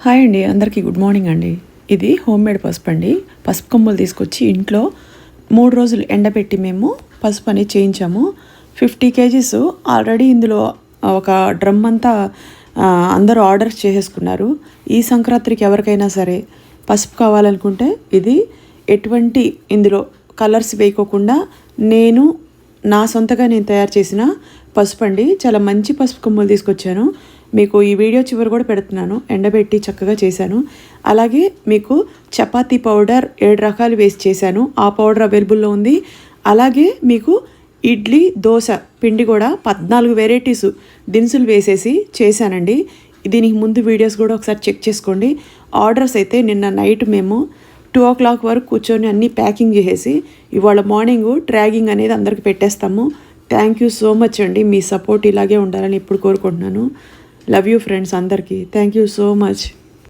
Hi అండి, అందరికీ good morning అండి. ఇది హోమ్ మేడ్ పసుపు అండి. పసుపు కొమ్ములు తీసుకొచ్చి ఇంట్లో 3 రోజులు ఎండబెట్టి మేము పసుపు అనేది చేయించాము. 50 kgs ఆల్రెడీ ఇందులో ఒక డ్రమ్ అంతా అందరూ ఆర్డర్స్ చేసేసుకున్నారు. ఈ సంక్రాంతికి ఎవరికైనా సరే పసుపు కావాలనుకుంటే ఇది ఎటువంటి ఇందులో కలర్స్ వేయకోకుండా నా సొంతగా నేను తయారు చేసిన పసుపు అండి. చాలా మంచి పసుపు కొమ్ములు తీసుకొచ్చాను. మీకు ఈ వీడియో చివరి కూడా పెడుతున్నాను. ఎండబెట్టి చక్కగా చేశాను. అలాగే మీకు చపాతీ పౌడర్ 7 రకాలు వేసి చేశాను. ఆ పౌడర్ అవైలబుల్లో ఉంది. అలాగే మీకు ఇడ్లీ దోశ పిండి కూడా 14 వెరైటీస్ దినుసులు వేసేసి చేశానండి. దీనికి ముందు వీడియోస్ కూడా ఒకసారి చెక్ చేసుకోండి. ఆర్డర్స్ అయితే నిన్న నైట్ మేము 2 o'clock వరకు కూర్చొని అన్నీ ప్యాకింగ్ చేసేసి ఇవాళ మార్నింగ్ ట్రాగింగ్ అనేది అందరికి పెట్టేస్తాము. థ్యాంక్ యూ సో మచ్ అండి. మీ సపోర్ట్ ఇలాగే ఉండాలని ఇప్పుడు కోరుకుంటున్నాను. లవ్ యూ ఫ్రెండ్స్ అందరికీ. Thank you so much.